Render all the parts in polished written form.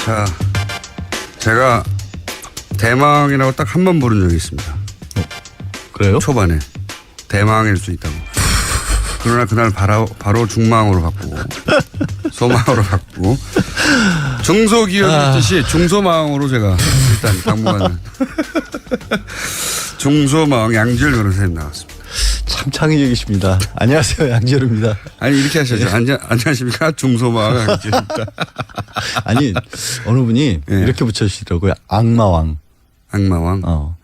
자, 제가 대망이라고 딱 한 번 부른 적이 있습니다. 그래요? 초반에 대망일 수 있다고. 그러나 그날 바로 중망으로 바꾸고 소망으로 바꾸고 중소기업이듯이 중소망으로 제가 일단 당분간은 중소망 양지열 변호사님 나왔습니다. 참 창의적이십니다. 안녕하세요, 양지열입니다. 아니 이렇게 하셔야죠. 안녕하십니까 중소망 양지열입니다. 아니 어느 분이 예. 이렇게 붙여주시더라고요. 악마왕. 악마왕. 어.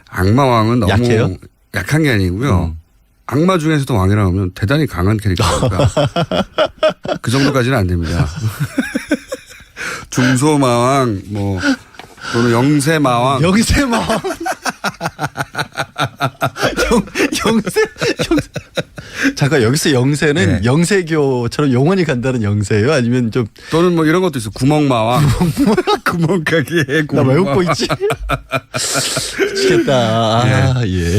악마왕은 너무 약해요? 약한 게 아니고요. 악마 중에서도 왕이라고 하면 대단히 강한 캐릭터니까 그 정도까지는 안 됩니다. 중소마왕 뭐 또는 영세마왕. 영세마왕. 영세. 잠깐 여기서 영세는 네. 영세교처럼 영원히 간다는 영세예요? 아니면 좀 또는 뭐 이런 것도 있어. 구멍마왕. 구멍가게 나 왜 웃고 있지? 미치겠다. 아, 예.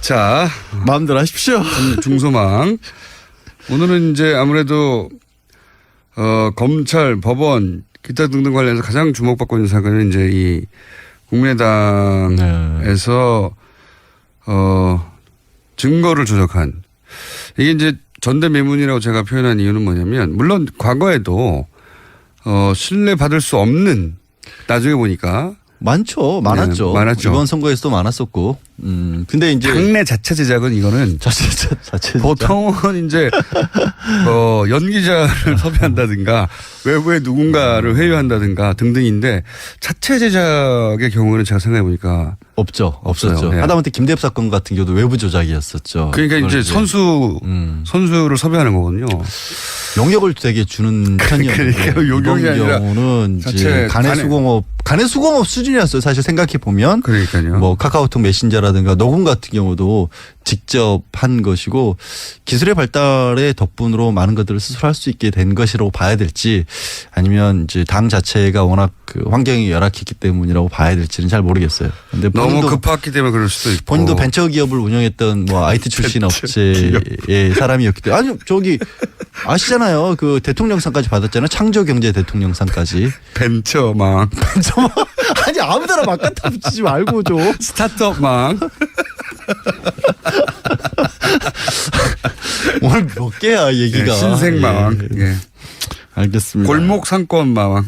자, 마음대로 하십시오. 중소망. 오늘은 이제 아무래도 검찰, 법원, 기타 등등 관련해서 가장 주목받고 있는 사건은 이제 이 국민의당에서 증거를 조작한 이게 이제 전대미문이라고 제가 표현한 이유는 뭐냐면 물론 과거에도 신뢰받을 수 없는 나중에 보니까 많죠. 많았죠. 네, 많았죠. 이번 선거에서도 많았었고. 근데 이제. 당내 자체 제작은 이거는 자체 보통은 이제 연기자를 섭외한다든가 외부에 누군가를 회유한다든가 등등인데 자체 제작의 경우는 제가 생각해 보니까 없죠. 없어요. 없었죠. 네. 하다못해 김대엽 사건 같은 경우도 외부 조작이었었죠. 그러니까 이제 선수를 섭외하는 거거든요. 용역을 되게 주는 편이었는데 그러니까 용역이 이번 아니라 경우는 이제 간의 수공업 수준이었어요. 사실 생각해 보면 그러니까요. 뭐 카카오톡 메신저라든가 녹음 같은 경우도 직접 한 것이고 기술의 발달의 덕분으로 많은 것들을 스스로 할 수 있게 된 것이라고 봐야 될지 아니면 이제 당 자체가 워낙 그 환경이 열악했기 때문이라고 봐야 될지는 잘 모르겠어요. 근데 너무 급했기 때문에 그럴 수도 있고. 본인도 벤처 기업을 운영했던 뭐 IT 출신 업체의 사람이었기 때문에 아니 저기 아시잖아요. 그 대통령상까지 받았잖아요. 창조경제 대통령상까지. 벤처망. 아니 아무데나 막 갖다 붙이지 말고 좀. 스타트업망. 오늘 몇 개야 얘기가. 예, 신생망. 예. 예. 알겠습니다. 골목 상권망.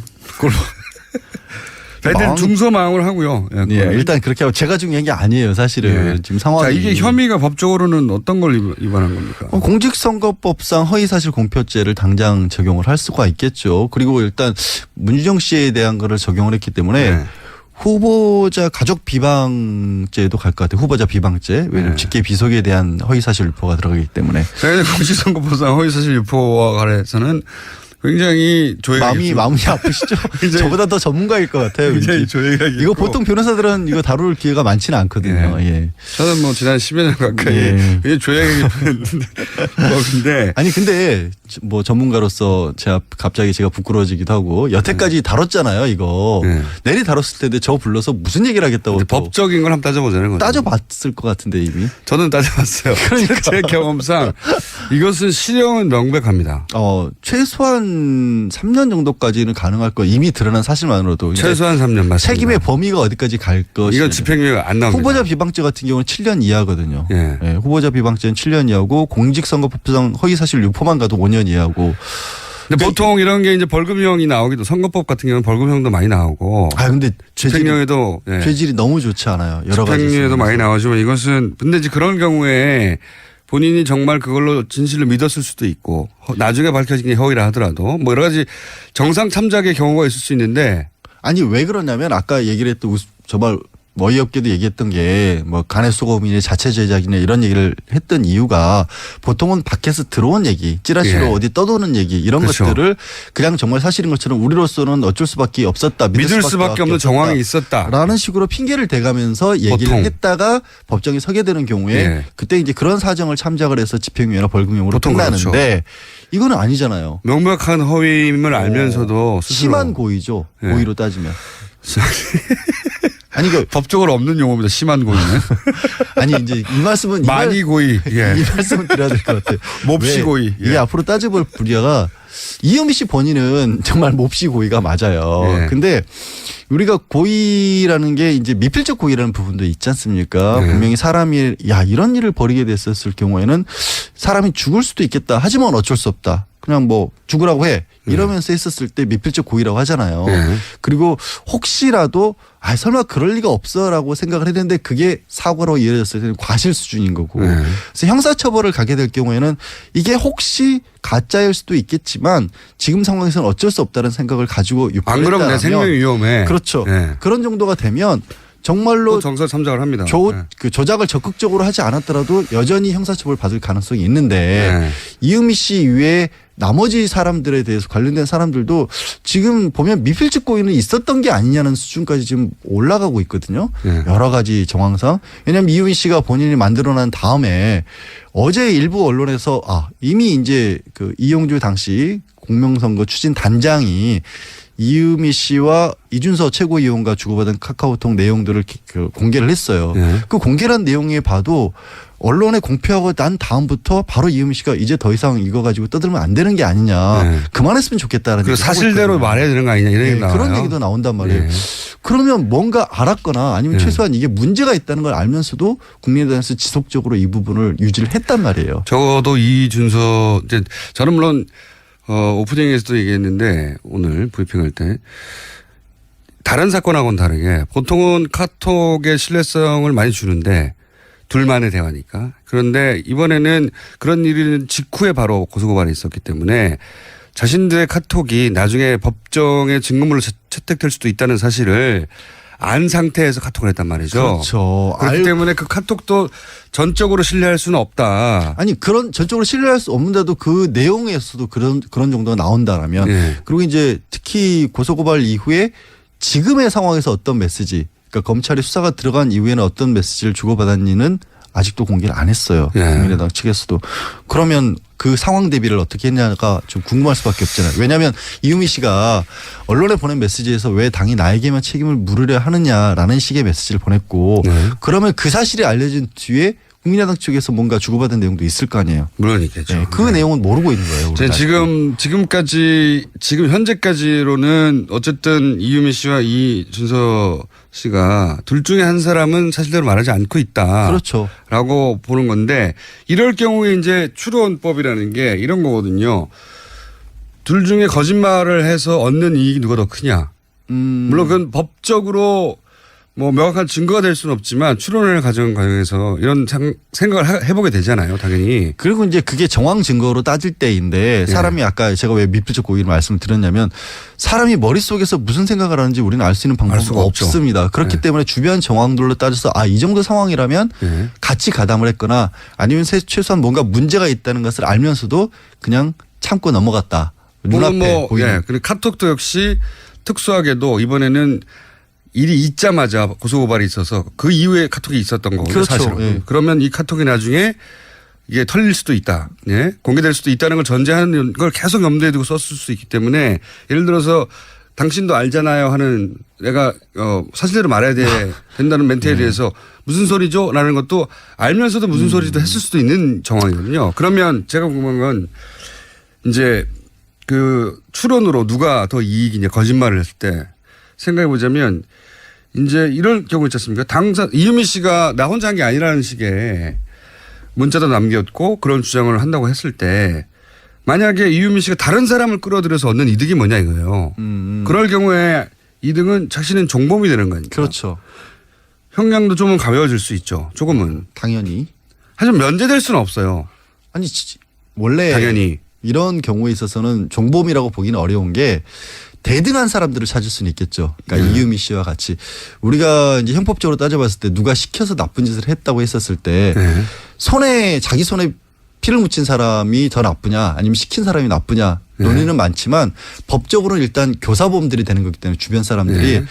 하여튼 중소망을 하고요. 예, 일단 그렇게 하고 제가 중요한 게 아니에요. 사실은. 예. 지금 상황이. 자, 이게 혐의가 법적으로는 어떤 걸 위반한 겁니까? 공직선거법상 허위사실 공표죄를 당장 적용을 할 수가 있겠죠. 그리고 일단 문희정 씨에 대한 거를 적용을 했기 때문에 네. 후보자 가족 비방죄도 갈 것 같아요. 후보자 비방죄. 왜냐하면 네. 직계 비속에 대한 허위사실 유포가 들어가기 때문에. 공직선거법상 허위사실 유포와 관해서는 굉장히 조용하게 마음이 아프시죠? 저보다 더 전문가일 것 같아요. 굉장히 조용하게 이거 보통 변호사들은 이거 다룰 기회가 많지는 않거든요. 예. 예. 저는 뭐 지난 10여 년 가까이 예. 굉장히 조용하게 근데 아니 근데 뭐 전문가로서 갑자기 제가 부끄러워지기도 하고 여태까지 다뤘잖아요. 이거 네. 내리 다뤘을 텐데 저 불러서 무슨 얘기를 하겠다고 법적인 걸 한번 따져보자는 거죠. 따져봤을 것 같은데 이미. 저는 따져봤어요. 그러니까. 제 경험상 이것은 실형은 명백합니다. 최소한 3년 정도까지는 가능할 거 이미 드러난 사실만으로도 최소한 3년 맞습니다. 책임의 범위가 어디까지 갈 것이. 이건 집행유예가 안 나옵니다. 후보자 비방죄 같은 경우는 7년 이하거든요. 예. 예, 후보자 비방죄는 7년 이하고 공직선거법상 허위사실 유포만 가도 5년 이하고. 근데 보통 이런 게 이제 벌금형이 나오기도 선거법 같은 경우는 벌금형도 많이 나오고. 근데 집행유예도 죄질이 너무 좋지 않아요. 여러 가지. 집행유예도 많이 나오지만 이것은 근데 이제 그런 경우에 본인이 정말 그걸로 진실을 믿었을 수도 있고 나중에 밝혀진 게 허위라 하더라도 뭐 여러 가지 정상 참작의 경우가 있을 수 있는데 아니 왜 그러냐면 아까 얘기를 했던 정말 어이없게도 얘기했던 게 뭐 간의 수고음이네 자체 제작이네 이런 얘기를 했던 이유가 보통은 밖에서 들어온 얘기 찌라시로 예. 어디 떠도는 얘기 이런 그렇죠. 것들을 그냥 정말 사실인 것처럼 우리로서는 어쩔 수밖에 없었다. 믿을 수밖에 없는 정황이 있었다. 라는 식으로 핑계를 대가면서 얘기를 보통. 했다가 법정에 서게 되는 경우에 예. 그때 이제 그런 사정을 참작을 해서 집행유예나 벌금형으로 보통 끝나는데 그렇죠. 이거는 아니잖아요. 명백한 허위임을 알면서도 스스로. 심한 고의죠. 예. 고의로 따지면. 아니 그 법적으로 없는 용어입니다. 심한 고의는. 아니 이제 이 말씀은 많이 고의. 예. 이 말씀을 드려야 될 것 같아요. 몹시 왜 고의. 예. 이게 앞으로 따져볼 분야가 이은미 씨 본인은 정말 몹시 고의가 맞아요. 네. 근데 우리가 고의라는 게 이제 미필적 고의라는 부분도 있지 않습니까? 네. 분명히 사람이 이런 일을 벌이게 됐었을 경우에는 사람이 죽을 수도 있겠다. 하지만 어쩔 수 없다. 그냥 뭐 죽으라고 해. 이러면서 했었을 때 미필적 고의라고 하잖아요. 네. 그리고 혹시라도 설마 그럴 리가 없어라고 생각을 했는데 그게 사고로 이어졌을 때는 과실 수준인 거고. 네. 그래서 형사처벌을 가게 될 경우에는 이게 혹시 가짜일 수도 있겠지만 지금 상황에서는 어쩔 수 없다는 생각을 가지고 안 그러면 내 생명이 위험해. 그렇죠. 네. 그런 정도가 되면 정말로 또 정서 참작을 합니다. 네. 그 조작을 적극적으로 하지 않았더라도 여전히 형사처벌 받을 가능성이 있는데 네. 이은미 씨 이외에 나머지 사람들에 대해서 관련된 사람들도 지금 보면 미필적 고의는 있었던 게 아니냐는 수준까지 지금 올라가고 있거든요. 네. 여러 가지 정황상. 왜냐하면 이은미 씨가 본인이 만들어난 다음에 어제 일부 언론에서 이미 이제 그 이용주 당시 공명선거 추진 단장이 이은미 씨와 이준서 최고위원과 주고받은 카카오톡 내용들을 공개를 했어요. 네. 그 공개한 내용에 봐도 언론에 공표하고 난 다음부터 바로 이은미 씨가 이제 더 이상 이거 가지고 떠들면 안 되는 게 아니냐. 네. 그만했으면 좋겠다라는 그 얘기를 하고 사실대로 있거든요. 말해야 되는 거 아니냐 이런 얘기 나와요. 그런 얘기도 나온단 말이에요. 네. 그러면 뭔가 알았거나 아니면 네. 최소한 이게 문제가 있다는 걸 알면서도 국민의당에서 지속적으로 이 부분을 유지를 했단 말이에요. 적어도 이준서 이제 저는 물론 오프닝에서도 얘기했는데 오늘 브리핑할 때 다른 사건하고는 다르게 보통은 카톡의 신뢰성을 많이 주는데 둘만의 대화니까. 그런데 이번에는 그런 일이 직후에 바로 고소고발이 있었기 때문에 자신들의 카톡이 나중에 법정의 증거물로 채택될 수도 있다는 사실을 안 상태에서 카톡을 했단 말이죠. 그렇죠. 그렇기 때문에 그 카톡도 전적으로 신뢰할 수는 없다. 아니 그런 전적으로 신뢰할 수 없는데도 그 내용에서도 그런 정도가 나온다라면 네. 그리고 이제 특히 고소고발 이후에 지금의 상황에서 어떤 메시지 그러니까 검찰이 수사가 들어간 이후에는 어떤 메시지를 주고받았는지는 아직도 공개를 안 했어요. 네. 국민의당 측에서도. 그러면 그 상황 대비를 어떻게 했냐가 좀 궁금할 수밖에 없잖아요. 왜냐하면 이은미 씨가 언론에 보낸 메시지에서 왜 당이 나에게만 책임을 물으려 하느냐라는 식의 메시지를 보냈고 네. 그러면 그 사실이 알려진 뒤에 국민의당 측에서 뭔가 주고받은 내용도 있을 거 아니에요. 물론 있겠죠. 네, 그 내용은 모르고 있는 거예요. 우리가. 지금 현재까지로는 어쨌든 이유미 씨와 이준서 씨가 둘 중에 한 사람은 사실대로 말하지 않고 있다. 그렇죠. 라고 보는 건데 이럴 경우에 이제 추론법이라는 게 이런 거거든요. 둘 중에 거짓말을 해서 얻는 이익이 누가 더 크냐. 물론 그건 법적으로 뭐 명확한 증거가 될 수는 없지만 추론을 가져간 과정에서 이런 생각을 해보게 되잖아요. 당연히. 그리고 이제 그게 정황 증거로 따질 때인데 사람이 아까 제가 왜 미필적 고의를 말씀을 드렸냐면 사람이 머릿속에서 무슨 생각을 하는지 우리는 알 수 있는 방법은 없습니다. 그렇기 네. 때문에 주변 정황들로 따져서 이 정도 상황이라면 네. 같이 가담을 했거나 아니면 최소한 뭔가 문제가 있다는 것을 알면서도 그냥 참고 넘어갔다. 눈앞에 보이는. 그리고 카톡도 역시 특수하게도 이번에는 일이 있자마자 고소고발이 있어서 그 이후에 카톡이 있었던 거거든요. 그렇죠. 사실은. 예. 그러면 이 카톡이 나중에 이게 털릴 수도 있다. 예? 공개될 수도 있다는 걸 전제하는 걸 계속 염두에 두고 썼을 수 있기 때문에 예를 들어서 당신도 알잖아요 하는 내가 사실대로 말해야 된다는 멘트에 대해서 무슨 소리죠? 라는 것도 알면서도 무슨 소리도 했을 수도 있는 정황이거든요. 그러면 제가 궁금한 건 이제 그 추론으로 누가 더 이익이냐 거짓말을 했을 때 생각해 보자면 이제 이럴 경우 있지 않습니까? 이유미 씨가 나 혼자 한 게 아니라는 식의 문자도 남겼고 그런 주장을 한다고 했을 때 만약에 이유미 씨가 다른 사람을 끌어들여서 얻는 이득이 뭐냐 이거예요. 그럴 경우에 이득은 자신은 종범이 되는 거니까. 그렇죠. 형량도 좀은 가벼워질 수 있죠. 조금은. 당연히. 하지만 면제될 수는 없어요. 아니 원래 당연히. 이런 경우에 있어서는 종범이라고 보기는 어려운 게 대등한 사람들을 찾을 수는 있겠죠. 그러니까 이유미 씨와 같이 우리가 이제 형법적으로 따져봤을 때 누가 시켜서 나쁜 짓을 했다고 했었을 때 자기 손에 피를 묻힌 사람이 더 나쁘냐 아니면 시킨 사람이 나쁘냐 논의는 많지만 법적으로는 일단 교사범들이 되는 거기 때문에 주변 사람들이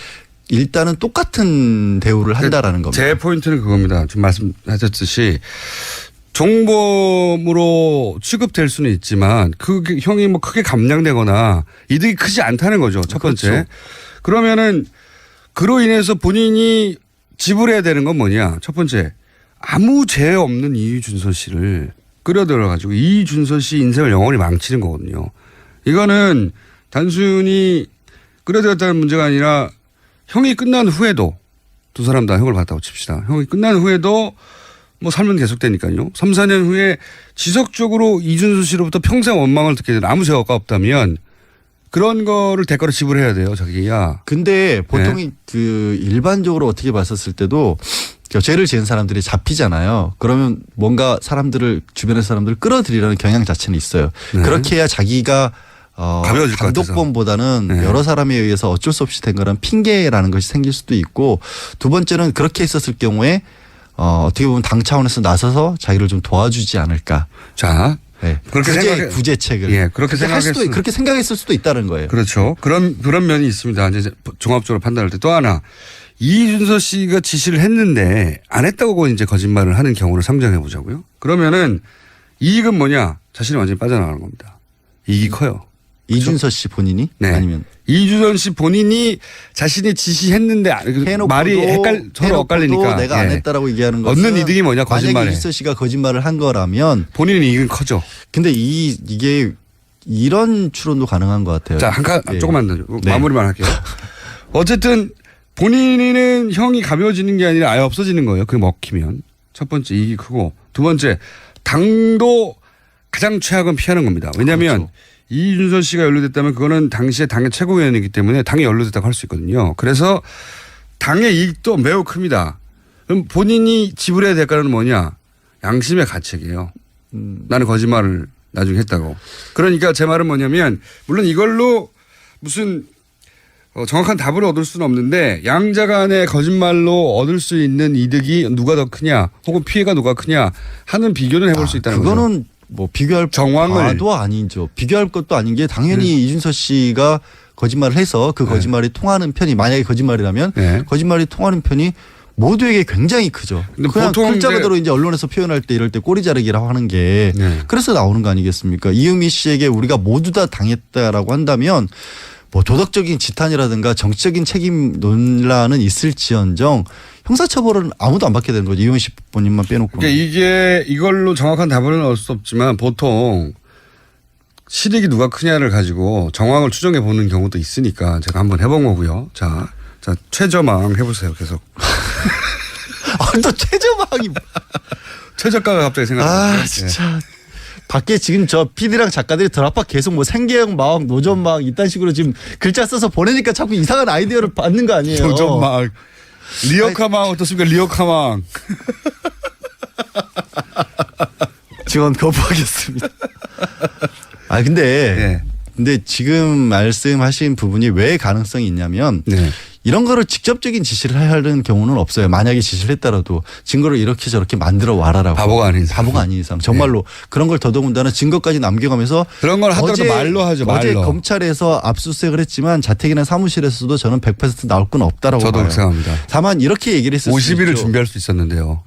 일단은 똑같은 대우를 한다라는 겁니다. 제 포인트는 그겁니다. 지금 말씀하셨듯이 종범으로 취급될 수는 있지만 그 형이 뭐 크게 감량되거나 이득이 크지 않다는 거죠. 첫 번째. 그렇죠. 그러면은 그로 인해서 본인이 지불해야 되는 건 뭐냐. 첫 번째. 아무 죄 없는 이준서 씨를 끌어들여 가지고 이준서 씨 인생을 영원히 망치는 거거든요. 이거는 단순히 끌어들였다는 문제가 아니라 형이 끝난 후에도 두 사람 다 형을 받았다고 칩시다. 형이 끝난 후에도 뭐 삶은 계속되니까요. 3, 4년 후에 지속적으로 이준수 씨로부터 평생 원망을 듣게 되는 아무 죄가 없다면 그런 거를 대가로 지불해야 돼요. 자기야. 근데 보통 그 일반적으로 어떻게 봤었을 때도 죄를 지은 사람들이 잡히잖아요. 그러면 뭔가 사람들을 주변의 사람들을 끌어들이려는 경향 자체는 있어요. 네. 그렇게 해야 자기가 가벼워질 것 같아서. 단독범보다는 네. 여러 사람에 의해서 어쩔 수 없이 된 거란 핑계라는 것이 생길 수도 있고 두 번째는 그렇게 있었을 경우에 어떻게 보면 당 차원에서 나서서 자기를 좀 도와주지 않을까. 자, 네. 그렇게 생각해. 구제책을. 예, 그렇게 생각했을 그렇게 생각했을 수도 있다는 거예요. 그렇죠. 그런 면이 있습니다. 이제 종합적으로 판단할 때 또 하나 이준서 씨가 지시를 했는데 안 했다고 이제 거짓말을 하는 경우를 상정해 보자고요. 그러면은 이익은 뭐냐? 자신이 완전히 빠져나가는 겁니다. 이익이 커요. 이준서 씨 본인이 네. 아니면 이준서 씨 본인이 자신이 지시했는데 말이 서로 엇갈리니까 내가 안 했다라고 얘기하는 것은 얻는 이득이 뭐냐? 거짓말에. 만약에 이준서 씨가 거짓말을 한 거라면 본인은 이익은 커져. 근데 이게 이런 추론도 가능한 것 같아요. 자, 예. 조금만 더 네. 마무리만 할게요. 어쨌든 본인은 형이 가벼워지는 게 아니라 아예 없어지는 거예요. 그게 먹히면. 첫 번째 이익이 크고 두 번째 당도 가장 최악은 피하는 겁니다. 왜냐하면 그렇죠. 이준서 씨가 연루됐다면 그거는 당시에 당의 최고위원이기 때문에 당이 연루됐다고 할 수 있거든요. 그래서 당의 이익도 매우 큽니다. 그럼 본인이 지불해야 될 대가는 뭐냐? 양심의 가책이에요. 나는 거짓말을 나중에 했다고. 그러니까 제 말은 뭐냐면 물론 이걸로 무슨 정확한 답을 얻을 수는 없는데 양자 간의 거짓말로 얻을 수 있는 이득이 누가 더 크냐 혹은 피해가 누가 크냐 하는 비교는 해볼 수 있다는 거죠. 그거는 뭐 비교할 바도 아니죠. 비교할 것도 아닌 게 당연히 이준서 씨가 거짓말을 해서 그 거짓말이 통하는 편이 만약에 거짓말이라면 거짓말이 통하는 편이 모두에게 굉장히 크죠. 근데 그냥 보통 글자 그대로 이제 언론에서 표현할 때 이럴 때 꼬리 자르기라고 하는 게 그래서 나오는 거 아니겠습니까? 이은미 씨에게 우리가 모두 다 당했다라고 한다면 뭐 도덕적인 지탄이라든가 정치적인 책임 논란은 있을지언정 형사처벌은 아무도 안 받게 되는 거죠. 이은미 씨 본인만 빼놓고. 그러니까 이걸로 정확한 답은 얻을 수 없지만 보통 실익이 누가 크냐를 가지고 정황을 추정해 보는 경우도 있으니까 제가 한번 해본 거고요. 자 최저망 해보세요. 계속. 또 최저망이. 최저가가 갑자기 생각나요. 진짜. 밖에 지금 저 PD랑 작가들이 드랍박 계속 뭐 생계형 마왕, 노전망 이딴 식으로 지금 글자 써서 보내니까 자꾸 이상한 아이디어를 받는 거 아니에요. 노전망. 리어카망 어떻습니까? 리어카망. 지원 거부하겠습니다. 근데 지금 말씀하신 부분이 왜 가능성이 있냐면 이런 거를 직접적인 지시를 하는 경우는 없어요. 만약에 지시를 했더라도 증거를 이렇게 저렇게 만들어 와라라고. 바보가 아닌 이상. 정말로 그런 걸 더더군다나 증거까지 남겨가면서 그런 걸 하더라도 말로 하죠. 어제 말로. 검찰에서 압수수색을 했지만 자택이나 사무실에서도 저는 100% 나올 건 없다라고 저도 봐요. 생각합니다. 다만 이렇게 얘기를 했을 수 50일을 있죠. 준비할 수 있었는데요.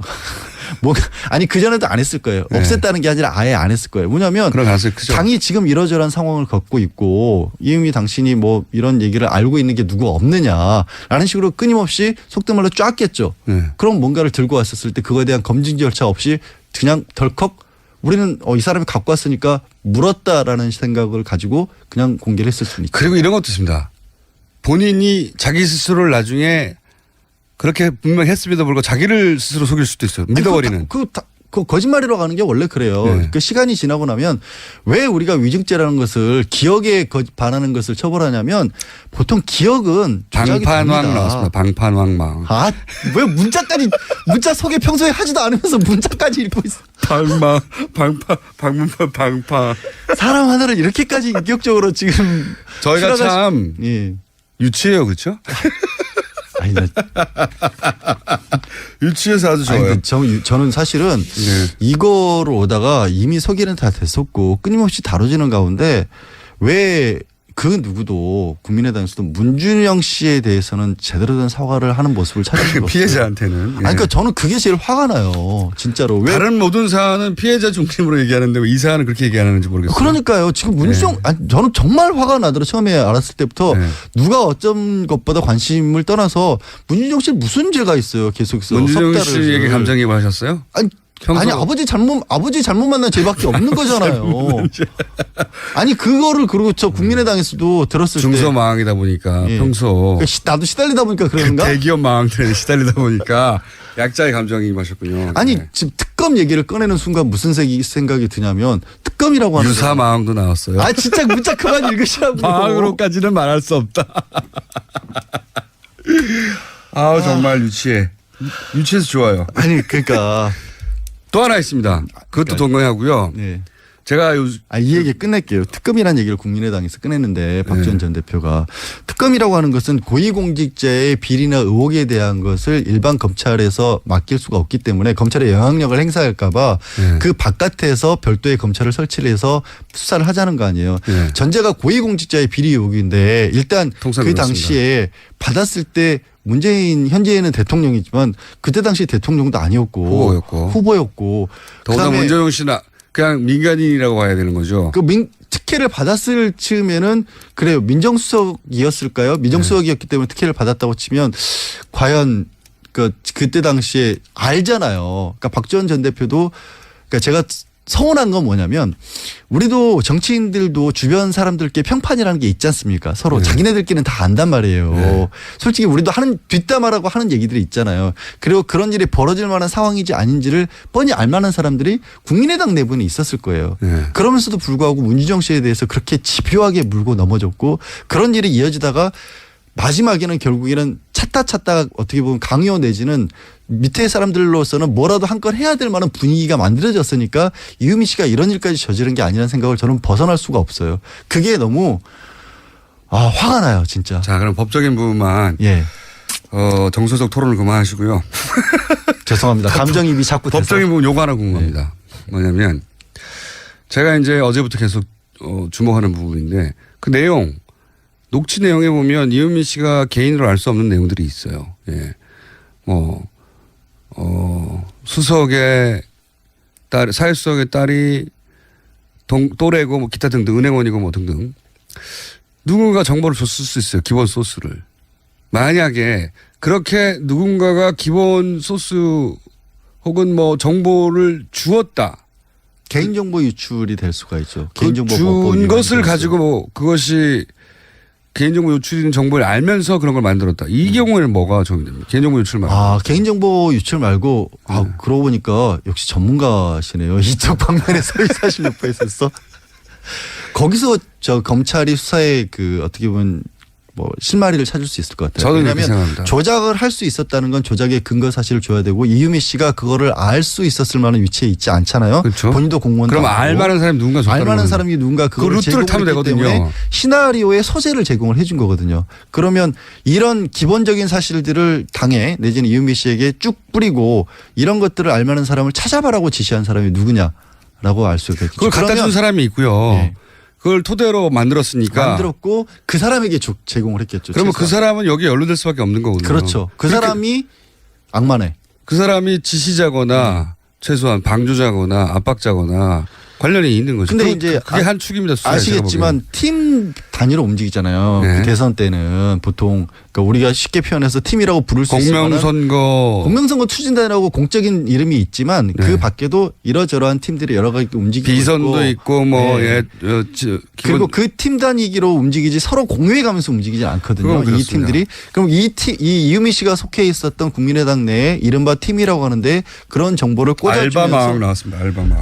아니 그전에도 안 했을 거예요. 없앴다는 게 아니라 아예 안 했을 거예요. 뭐냐면 그런 가능성이 크죠. 당이 지금 이러저러한 상황을 겪고 있고 이은미 당신이 뭐 이런 얘기를 알고 있는 게 누구 없느냐라는 식으로 끊임없이 속된 말로 쫙겠죠. 그럼 뭔가를 들고 왔었을 때 그거에 대한 검증 절차 없이 그냥 덜컥 우리는 이 사람이 갖고 왔으니까 물었다라는 생각을 가지고 그냥 공개를 했을 수는 있죠. 그리고 이런 것도 있습니다. 본인이 자기 스스로를 나중에 그렇게 분명히 했음에도 불구하고 자기를 스스로 속일 수도 있어요. 믿어버리는. 그 거짓말이라고 하는 게 원래 그래요. 그 시간이 지나고 나면 왜 우리가 위증죄라는 것을 기억에 반하는 것을 처벌하냐면 보통 기억은 방판왕 나왔습니다. 방판왕망. 왜 문자 소개 평소에 하지도 않으면서 문자까지 읽고 있어. 방문판 방파. 사람 하나를 이렇게까지 인격적으로 지금 저희가 참 유치해요, 그렇죠? 아니, 유치해서 아주 좋아요. 저는 사실은 이거로 오다가 이미 소개는 다 됐었고 끊임없이 다뤄지는 가운데 왜 그 누구도 국민의당에서도 문준영 씨에 대해서는 제대로 된 사과를 하는 모습을 찾을 수가 없어요. 피해자한테는. 그러니까 저는 그게 제일 화가 나요. 진짜로. 왜 다른 모든 사안은 피해자 중심으로 얘기하는데 왜 이 사안은 그렇게 얘기 안 하는지 모르겠어요. 그러니까요. 지금 문준영 저는 정말 화가 나더라고요. 처음에 알았을 때부터 누가 어떤 것보다 관심을 떠나서 문준영 씨 무슨 죄가 있어요. 계속해서 문준영 씨에게 감정이입 하셨어요? 아니 아니 아버지 잘못 만난 죄밖에 없는 거잖아요. 아니 그거를 그리고 저 국민의당에서도 들었을 때 중소망이다 보니까 예. 평소 나도 시달리다 보니까 그런가? 대기업 망들에 시달리다 보니까 약자의 감정이 임하셨군요. 아니 네. 지금 특검 얘기를 꺼내는 순간 무슨 생각이 드냐면 특검이라고 하는 유사 망도 나왔어요. 아 진짜 문자 그만 읽으시라고요. 망으로까지는 말할 수 없다. 아우 정말 유치해. 유치해서 좋아요. 아니 그러니까 또 하나 있습니다. 그것도 동의하고요. 네. 제가 이 얘기 끝낼게요. 특검이라는 얘기를 국민의당에서 꺼냈는데 박지원 전 대표가 특검이라고 하는 것은 고위공직자의 비리나 의혹에 대한 것을 일반 검찰에서 맡길 수가 없기 때문에 검찰의 영향력을 행사할까 봐 그 바깥에서 별도의 검찰을 설치를 해서 수사를 하자는 거 아니에요. 전제가 고위공직자의 비리 의혹인데 일단 그 그렇습니다. 당시에 받았을 때 문재인 현재는 대통령이지만 그때 당시 대통령도 아니었고 후보였고 더구나 그다음에 문재용 씨는 그냥 민간인이라고 봐야 되는 거죠. 그 특혜를 받았을 즈음에는 그래요. 민정수석이었을까요? 민정수석이었기 때문에 특혜를 받았다고 치면 과연 그때 당시에 알잖아요. 그러니까 박지원 전 대표도 그러니까 제가 서운한 건 뭐냐면 우리도 정치인들도 주변 사람들께 평판이라는 게 있지 않습니까? 서로 자기네들끼리는 다 안단 말이에요. 솔직히 우리도 뒷담화라고 하는 얘기들이 있잖아요. 그리고 그런 일이 벌어질 만한 상황인지 아닌지를 뻔히 알 만한 사람들이 국민의당 내부에 있었을 거예요. 그러면서도 불구하고 문희정 씨에 대해서 그렇게 집요하게 물고 넘어졌고 그런 일이 이어지다가 마지막에는 결국에는 찾다가 어떻게 보면 강요 내지는 밑에 사람들로서는 뭐라도 한 건 해야 될 만한 분위기가 만들어졌으니까 이유미 씨가 이런 일까지 저지른 게 아니라는 생각을 저는 벗어날 수가 없어요. 그게 너무 화가 나요 진짜. 자 그럼 법적인 부분만 예. 정서적 토론을 그만하시고요. 죄송합니다. 감정입이 자꾸 법적인 부분 요거 하나 궁금합니다. 뭐냐면 제가 이제 어제부터 계속 주목하는 부분인데 그 내용 녹취 내용에 보면 이은미 씨가 개인으로 알 수 없는 내용들이 있어요. 예. 수석의 딸, 사회수석의 딸이 또래고 뭐 기타 등등 은행원이고 뭐 등등 누군가 정보를 줬을 수 있어요. 기본 소스를. 만약에 그렇게 누군가가 기본 소스 혹은 뭐 정보를 주었다. 개인정보 유출이 될 수가 있죠. 개인정보 준 것을 가지고 뭐 그것이 개인정보 유출인 정보를 알면서 그런 걸 만들었다. 이 경우에는 뭐가 적용됩니까? 개인정보 유출 말고. 개인정보 유출 말고 그러고 보니까 역시 전문가시네요. 이쪽 방면에서 의사실 옆에 있었어. 거기서 검찰이 수사에 어떻게 보면 뭐 실마리를 찾을 수 있을 것 같아요. 저는 왜냐하면 생각합니다. 조작을 할 수 있었다는 건 조작의 근거 사실을 줘야 되고 이유미 씨가 그거를 알 수 있었을 만한 위치에 있지 않잖아요. 그렇죠. 본인도 공무원도 그럼 아니고. 알만한 사람이 누군가 줬다는 알만한 사람이 누군가 그 그걸 루트를 타면 제공했기 되거든요. 때문에 시나리오의 소재를 제공을 해준 거거든요. 그러면 이런 기본적인 사실들을 당에 내지는 이유미 씨에게 쭉 뿌리고 이런 것들을 알만한 사람을 찾아봐라고 지시한 사람이 누구냐라고 알 수 있겠죠. 그걸 갖다 준 사람이 있고요. 네. 그걸 토대로 만들었으니까. 만들었고 그 사람에게 제공을 했겠죠. 그러면 최소한. 그 사람은 여기에 연루될 수밖에 없는 거거든요. 그렇죠. 그 사람이 악마네. 그 사람이 지시자거나 최소한 방조자거나 압박자거나 관련이 있는 거죠. 근데 이제 그게 한 축입니다. 수사에 아시겠지만 팀 단위로 움직이잖아요. 네. 그 대선 때는 보통 그러니까 우리가 쉽게 표현해서 팀이라고 부를 수 있을 만한 공명선거 추진단이라고 공적인 이름이 있지만 그 밖에도 이러저러한 팀들이 여러 가지 움직이고 비선도 있고 뭐 네. 그리고 그 팀 단위기로 움직이지 서로 공유해 가면서 움직이지 않거든요. 이 팀들이. 그럼 이 이유미 씨가 속해 있었던 국민의당 내에 이른바 팀이라고 하는데 그런 정보를 꽂아주면서 알바망 나왔습니다. 알바망.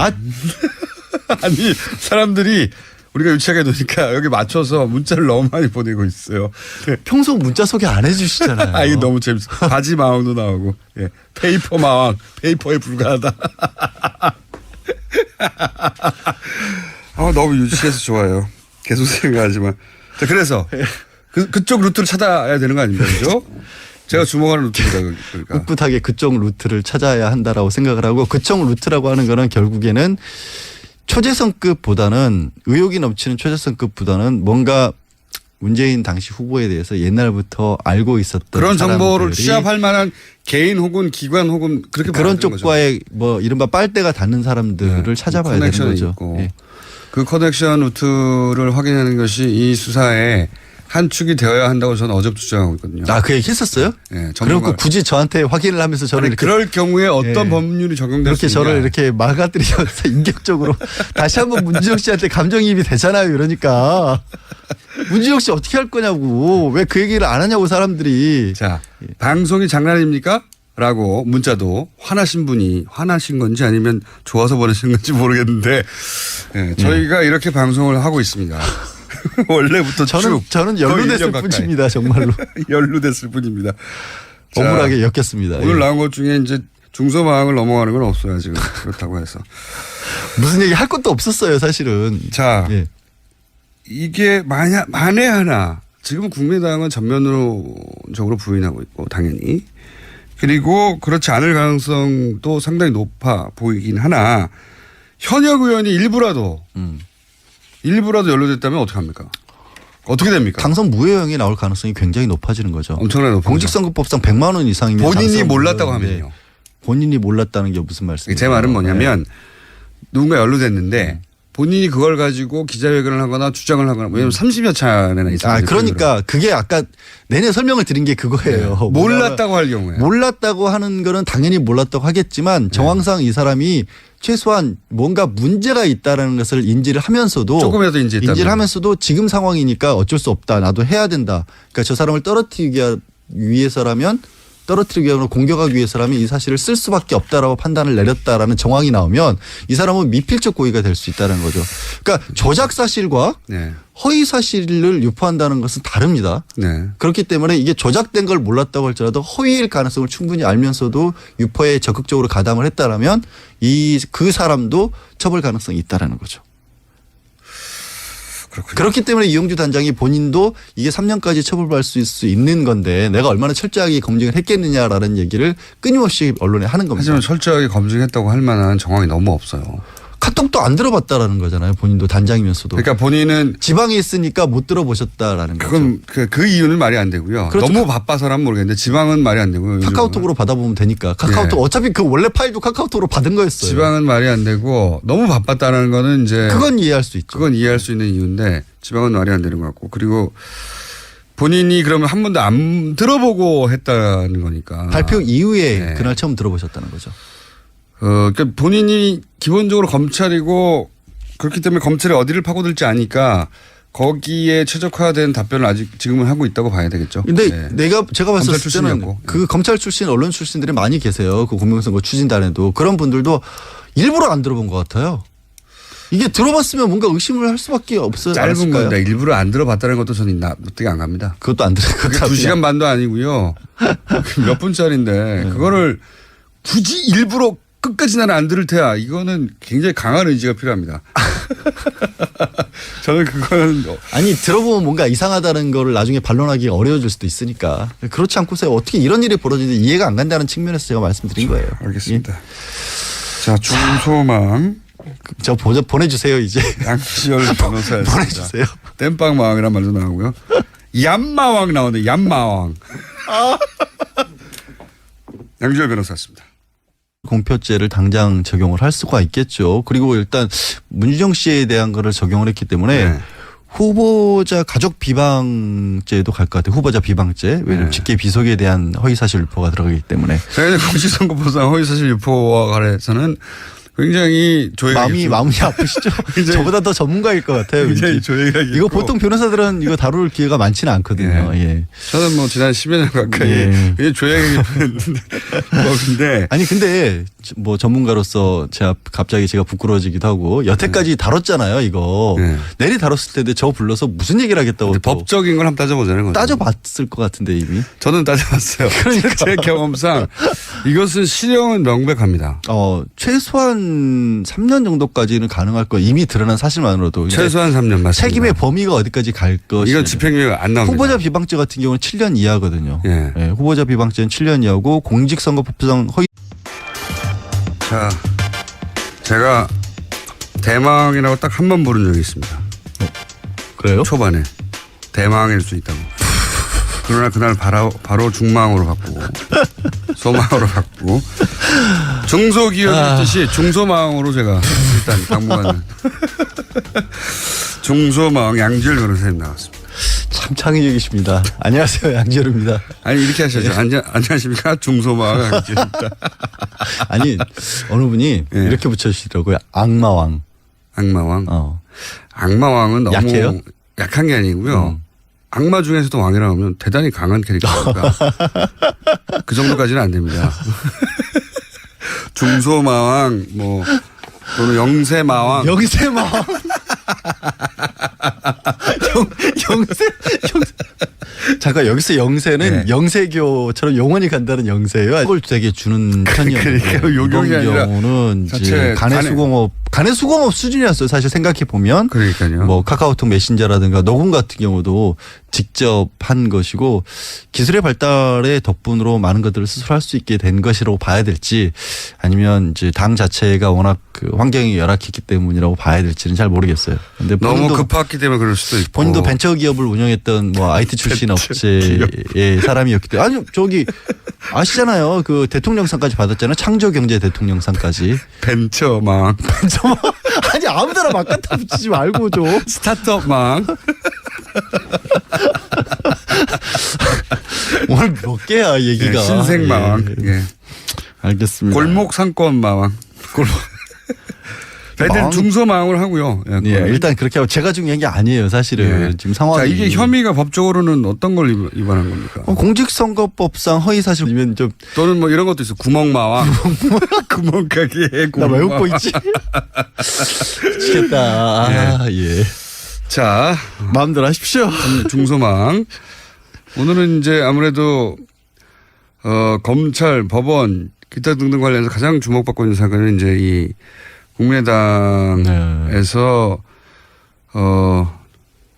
아니 사람들이 우리가 유치하게 놓으니까 여기 맞춰서 문자를 너무 많이 보내고 있어요. 평소 문자 소개 안 해주시잖아요. 이거 너무 재밌어. 바지 마왕도 나오고, 예. 페이퍼 마왕, 페이퍼에 불과하다. 너무 유치해서 좋아요. 계속 생각하지만. 자, 그래서 그쪽 루트를 찾아야 되는 거 아닙니까, 그죠? 제가 주목하는 루트입니다. 그러니까. 꿋꿋하게 그쪽 루트를 찾아야 한다라고 생각을 하고 그쪽 루트라고 하는 거는 결국에는 초재성급보다는 의욕이 넘치는 초재성급보다는 뭔가 문재인 당시 후보에 대해서 옛날부터 알고 있었던 그런 정보를 사람들이 취합할 만한 개인 혹은 기관 혹은 그렇게 그런 쪽과의 뭐 이른바 빨대가 닿는 사람들을 찾아봐야 되는 거죠. 있고. 그 커넥션 루트를 확인하는 것이 이 수사의 한 축이 되어야 한다고 저는 어제부터 주장하고 있거든요. 아, 그 얘기 했었어요? 예, 그리고 굳이 저한테 확인을 하면서 저를 아니, 이렇게 그럴 경우에 어떤 예. 법률이 적용될 이렇게 수 있냐. 저를 이렇게 막아들이면서 인격적으로 다시 한번 문지영 씨한테 감정이입이 되잖아요. 이러니까 문지영 씨 어떻게 할 거냐고 왜 그 얘기를 안 하냐고 사람들이. 자, 방송이 장난입니까? 라고 문자도 화나신 분이 화나신 건지 아니면 좋아서 보내신 건지 모르겠는데 예, 저희가 이렇게 방송을 하고 있습니다. 원래부터 저는 연루됐을 뿐입니다. 정말로. 연루됐을 뿐입니다. 자, 억울하게 엮였습니다. 오늘 예. 나온 것 중에 이제 중소망을 넘어가는 건 없어요. 지금 그렇다고 해서. 무슨 얘기 할 것도 없었어요. 사실은. 자, 예. 이게 만에 하나 지금 국민의당은 전면적으로 부인하고 있고 당연히 그리고 그렇지 않을 가능성도 상당히 높아 보이긴 하나 현역 의원이 일부라도 연루됐다면 어떡합니까? 어떻게 됩니까? 당선 무효형이 나올 가능성이 굉장히 높아지는 거죠. 엄청나게 높아지죠. 공직선거법상 100만 원 이상이면 본인이 당선 몰랐다고 무효인데 하면요. 본인이 몰랐다는 게 무슨 말씀이에요? 제 말은 뭐냐면 누군가 연루됐는데 본인이 그걸 가지고 기자회견을 하거나 주장을 하거나 왜냐하면 30여 차례나 있어요. 아, 그러니까 그게 아까 내내 설명을 드린 게 그거예요. 몰랐다고 할 경우에. 몰랐다고 하는 거는 당연히 몰랐다고 하겠지만 정황상 이 사람이 최소한 뭔가 문제가 있다라는 것을 인지를 하면서도 조금이라도 인지했다면. 인지를 하면서도 지금 상황이니까 어쩔 수 없다. 나도 해야 된다. 그러니까 저 사람을 떨어뜨리기 위해서라면 떨어뜨리기 위해서 공격하기 위해서라면 이 사실을 쓸 수밖에 없다라고 판단을 내렸다라는 정황이 나오면 이 사람은 미필적 고의가 될 수 있다는 거죠. 그러니까 조작 사실과 네. 허위 사실을 유포한다는 것은 다릅니다. 네. 그렇기 때문에 이게 조작된 걸 몰랐다고 할지라도 허위일 가능성을 충분히 알면서도 유포에 적극적으로 가담을 했다라면 그 사람도 처벌 가능성이 있다라는 거죠. 그렇군요. 그렇기 때문에 이용주 단장이 본인도 이게 3년까지 처벌받을 수 있는 건데 내가 얼마나 철저하게 검증을 했겠느냐라는 얘기를 끊임없이 언론에 하는 겁니다. 하지만 철저하게 검증했다고 할 만한 정황이 너무 없어요. 카톡도 안 들어봤다라는 거잖아요. 본인도 단장이면서도. 그러니까 본인은 지방에 있으니까 못 들어보셨다라는 거죠. 그건 그 이유는 말이 안 되고요. 그렇죠. 너무 바빠서라면 모르겠는데 지방은 말이 안 되고요. 카카오톡으로 받아보면 되니까. 카카오톡 예. 어차피 그 원래 파일도 카카오톡으로 받은 거였어요. 지방은 말이 안 되고 너무 바빴다는 거는 이제 그건 이해할 수 있죠. 그건 이해할 수 있는 이유인데 지방은 말이 안 되는 것 같고 그리고 본인이 그러면 한 번도 안 들어보고 했다는 거니까. 발표 이후에 네. 그날 처음 들어보셨다는 거죠. 그러니까 본인이 기본적으로 검찰이고 그렇기 때문에 검찰이 어디를 파고들지 아니까 거기에 최적화된 답변을 아직 지금은 하고 있다고 봐야 되겠죠. 근데 네. 제가 봤을 검찰 때는 출신이었고. 그 검찰 출신 언론 출신들이 많이 계세요. 그 공명선거 추진단에도 그런 분들도 일부러 안 들어본 것 같아요. 이게 들어봤으면 뭔가 의심을 할 수밖에 없어요. 짧은 건데 일부러 안 들어봤다는 것도 저는 납득이 안 갑니다. 그것도 안 들어요. 그게 2시간 반도 아니고요. 몇 분짜리인데 그거를 굳이 일부러 끝까지 나는 안 들을 테야. 이거는 굉장히 강한 의지가 필요합니다. 저는 그거는 아니 들어보면 뭔가 이상하다는 거를 나중에 반론하기 어려워질 수도 있으니까 그렇지 않고서 어떻게 이런 일이 벌어지는지 이해가 안 간다는 측면에서 제가 말씀드린 거예요. 알겠습니다. 자, 중소망 저 보내주세요 이제. 양지열 변호사였습니다. 보내주세요. 땜빵마왕이란 말도 나오고요. 얌마왕 나오네. 얌마왕. 양지열 변호사였습니다. 공표죄를 당장 적용을 할 수가 있겠죠. 그리고 일단 문주정 씨에 대한 거를 적용을 했기 때문에 네. 후보자 가족 비방죄도 갈 것 같아요. 후보자 비방죄. 왜냐하면 네. 직계 비속에 대한 허위사실 유포가 들어가기 때문에. 저희는 공직선거법상 허위사실 유포와 관해서는 굉장히 조회가 마음이 아프시죠? 굉장히- 저보다 더 전문가일 것 같아요. 굉장히 왠지. 조회가 이거 보통 변호사들은 이거 다룰 기회가 많지는 않거든요. 예. 저는 뭐 지난 10여 년 가까이 예. 굉장히 조회가 깊은 법인데 아니 근데 뭐 전문가로서 갑자기 제가 부끄러워지기도 하고 여태까지 다뤘잖아요 이거. 네. 내리 다뤘을 때도 저 불러서 무슨 얘기를 하겠다고 또 법적인 걸 한번 따져보자는 거죠. 따져봤을 것 같은데 이미. 저는 따져봤어요. 그러니까. 제 경험상 이것은 실형은 명백합니다. 최소한 3년 정도까지는 가능할 거 이미 드러난 사실만으로도. 근데 최소한 3년 맞습니다. 책임의 범위가 어디까지 갈 것이. 이건 집행유예가 안 나옵니다. 후보자 비방죄 같은 경우는 7년 이하거든요. 예. 예, 후보자 비방죄는 7년 이하고 공직선거법상 허위. 자, 제가 대망이라고 딱 한 번 부른 적이 있습니다. 그래요? 초반에 대망일 수 있다고. 그러나 그날 바로 중망으로 바꾸고 소망으로 바꾸고 중소기업이듯이 중소망으로 제가 일단 당분간은 중소망 양지열 변호사님 나왔습니다. 참 창의적이십니다. 안녕하세요, 양재열입니다. 아니 이렇게 하셔야죠. 안녕하십니까 중소마을 양재열입니다. 아니 어느 분이 예. 이렇게 붙여주시더라고요. 악마왕. 악마왕. 어. 악마왕은 너무 약해요? 약한 게 아니고요. 악마 중에서도 왕이라고 하면 대단히 강한 캐릭터니까 그 정도까지는 안 됩니다. 중소마왕 뭐 또는 영세마왕. 영세마왕. 영세. 잠깐 여기서 영세는 네. 영세교처럼 영원히 간다는 영세예요. 그걸 되게 주는 편이었는데 그러니까 요경이 이번 아니라 경우는 자체 이제 간의 수공업 수준이었어요. 사실 생각해 보면 그러니까요. 뭐 카카오톡 메신저라든가 녹음 같은 경우도 직접 한 것이고 기술의 발달의 덕분으로 많은 것들을 스스로 할 수 있게 된 것이라고 봐야 될지 아니면 이제 당 자체가 워낙 그 환경이 열악했기 때문이라고 봐야 될지는 잘 모르겠어요. 근데 너무 급했기 때문에 그럴 수도 있고. 본인도 벤처 기업을 운영했던 뭐 IT 출신 업체의 사람이었기 때문에 아니 저기 아시잖아요. 그 대통령상까지 받았잖아요. 창조경제 대통령상까지. 벤처망. 아니 아무데나 막 갖다 붙이지 말고 좀. 스타트업망. 오늘 몇 개야 얘기가. 예, 신생망. 예. 예. 알겠습니다. 골목 상권망. 하여튼 망. 중소망을 하고요. 예, 예, 일단 그렇게 하고 제가 중요한 게 아니에요. 사실은 예. 지금 상황이. 자, 이게 혐의가 법적으로는 어떤 걸 위반한 겁니까? 공직선거법상 허위사실이면 좀. 또는 뭐 이런 것도 있어. 구멍마왕. 구멍가게 나 왜 구멍마왕. 웃고 있지? 미치겠다. 아, 예. 자, 마음대로 하십시오. 중소망. 오늘은 이제 아무래도 검찰, 법원, 기타 등등 관련해서 가장 주목받고 있는 사건은 이제 이 국민의당에서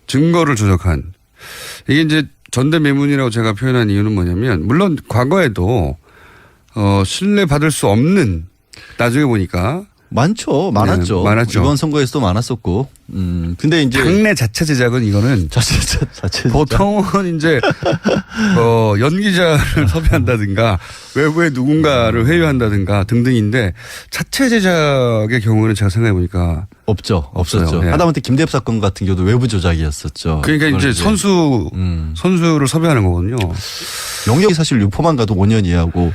증거를 조작한 이게 이제 전대매문이라고 제가 표현한 이유는 뭐냐면 물론 과거에도 신뢰 받을 수 없는 나중에 보니까 많았죠. 네, 많았죠. 이번 선거에서도 많았었고. 근데 이제. 당내 자체 제작은 이거는 자체. 보통은 이제 연기자를 섭외한다든가 외부에 누군가를 회유한다든가 등등인데 자체 제작의 경우는 제가 생각해 보니까 없죠. 없어요. 없었죠. 예. 하다못해 김대엽 사건 같은 경우도 외부 조작이었었죠. 그러니까 이제 선수를 섭외하는 거거든요. 용역이 사실 유포만 가도 5년 이하고.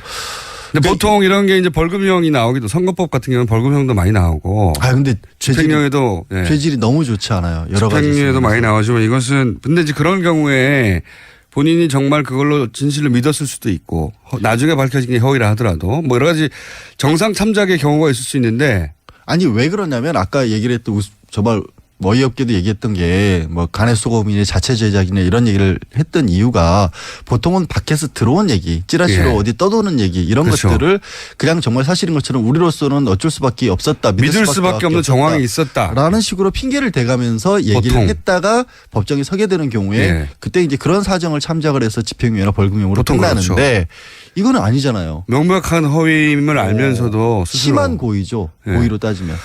근데 그러니까 보통 이런 게 이제 벌금형이 나오기도 선거법 같은 경우는 벌금형도 많이 나오고. 근데 집행유예도 죄질이 너무 좋지 않아요. 여러 가지. 집행유예도 많이 나오지만 이것은 근데 이제 그런 경우에 본인이 정말 그걸로 진실을 믿었을 수도 있고 나중에 밝혀진 게 허위라 하더라도 뭐 여러 가지 정상 참작의 경우가 있을 수 있는데 아니 왜 그러냐면 아까 얘기를 했던 정말 어이없게도 얘기했던 게 뭐 간의 수고민의 자체 제작이나 이런 얘기를 했던 이유가 보통은 밖에서 들어온 얘기 찌라시로 예. 어디 떠도는 얘기 이런 그렇죠. 것들을 그냥 정말 사실인 것처럼 우리로서는 어쩔 수밖에 없었다. 믿을 수밖에 없는 정황이 있었다. 라는 식으로 핑계를 대가면서 얘기를 보통. 했다가 법정에 서게 되는 경우에 예. 그때 이제 그런 사정을 참작을 해서 집행유예나 벌금형으로 보통 끝나는데 그렇죠. 이거는 아니잖아요. 명백한 허위임을 알면서도 스스로. 심한 고의죠. 예. 고의로 따지면.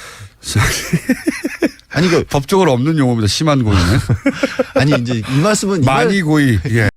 아니 그 법적으로 없는 용어입니다. 심한 고의는. 아니 이제 이 말씀은 많이 고의. 예.